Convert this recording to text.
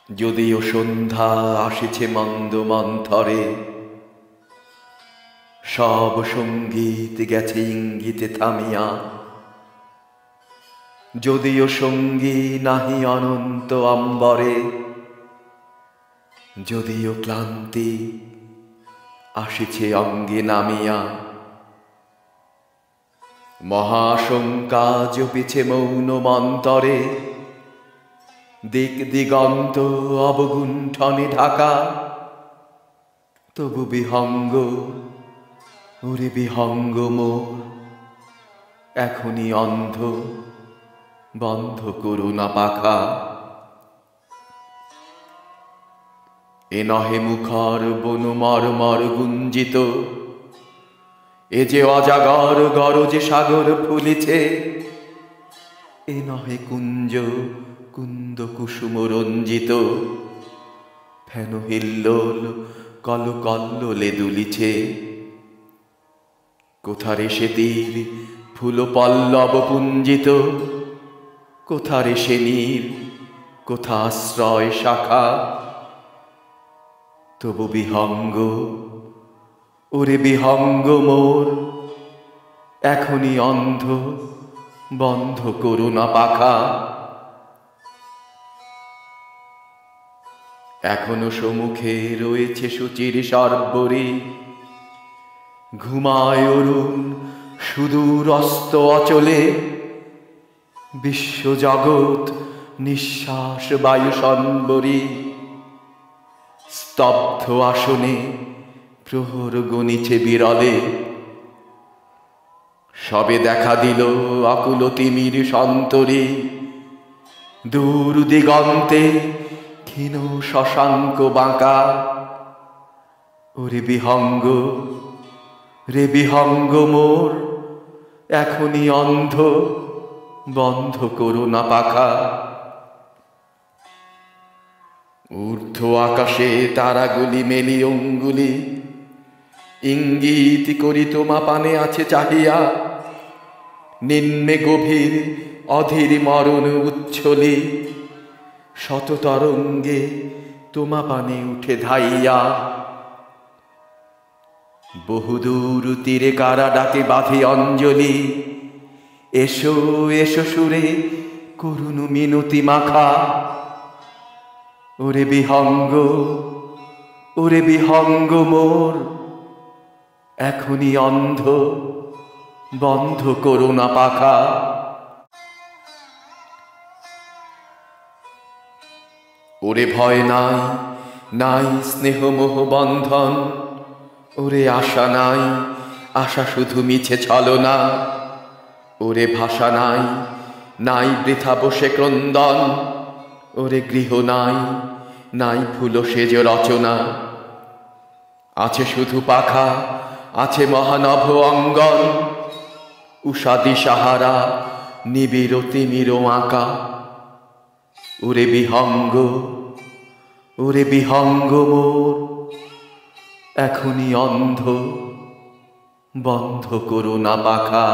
যদিও সন্ধ্যা আসিছে মন্দ মন্থরে, সব সঙ্গীত গেছে ইঙ্গিতে থামিয়া। যদিও সঙ্গী নাহি অনন্ত অম্বরে, যদিও ক্লান্তি আসিছে অঙ্গে নামিয়া। মহাশঙ্কা জপিছে মৌন মন্তরে, দিক দিগন্ত অবগুণ্ঠনে ঢাকা। তবু বিহঙ্গ, ওরে বিহঙ্গ মোর, এখনই অন্ধ, বন্ধ করুণা পাখা। এ নহে মুখর বনু মর্মর গুঞ্জিত, এ যে অজাগর গরজে সাগর ফুলিছে। এ নহে কুঞ্জ কুন্দ কুসুম রঞ্জিত, ফেন হিল্লোল কল কল্লোলে দুলিছে। কোথারে সে তীর ফুল পল্লব পুঞ্জিত, কোথারে সে নীর, কোথা আশ্রয় শাখা। তবু বিহঙ্গ, ওরে বিহঙ্গ মোর, এখনই অন্ধ, বন্ধ করুণা পাখা। এখনো সম্মুখে রয়েছে সুচির সর্বরী, ঘুমায় অরুণ সুদূর অস্ত অচলে। বিশ্বজগৎ নিঃশ্বাস বায়ু সম্বরী, স্তব্ধ আসনে প্রহর গণিছে বিরলে। সবে দেখা দিল আকুল তিমির সন্তরী, দূর দিগন্তে ক্ষীণ শশাঙ্ক বাঁকা। ওরে বিহঙ্গ, রে বিহঙ্গ মোর, এখনই অন্ধ, বন্ধ করুণা পাখা। ঊর্ধ্ব আকাশে তারাগুলি মেলি অঙ্গুলি, ইঙ্গিত করি তোমা পানে আছে চাহিয়া। নিম্নে গভীর অধীর মরণ উচ্ছলি, শত তরঙ্গে তোমা পানে উঠে ধাইয়া। বহুদূর তীরে কারা ডাকে বাঁধি অঞ্জলি, এসো এসো সুরে করুণ মিনতি মাখা। ওরে বিহঙ্গ, ওরে বিহঙ্গ মোর, এখনই অন্ধ, বন্ধ করুণা পাখা। ওরে ভয় নাই, নাই স্নেহ মোহ বন্ধন। ওরে আশা নাই, আশা শুধু মিছে ছলনা। ওরে ভাষা নাই, নাই বৃথা বসে ক্রন্দন। ওরে গৃহ নাই, নাই ফুল সেজ রচনা। আছে শুধু পাখা, আছে মহানভ অঙ্গন। উষাদি সাহারা নিবিড় তিমির আঁকা। ওরে বিহঙ্গ, ওরে বিহঙ্গ মোর, এখনই অন্ধ, বন্ধ করুণা পাখা।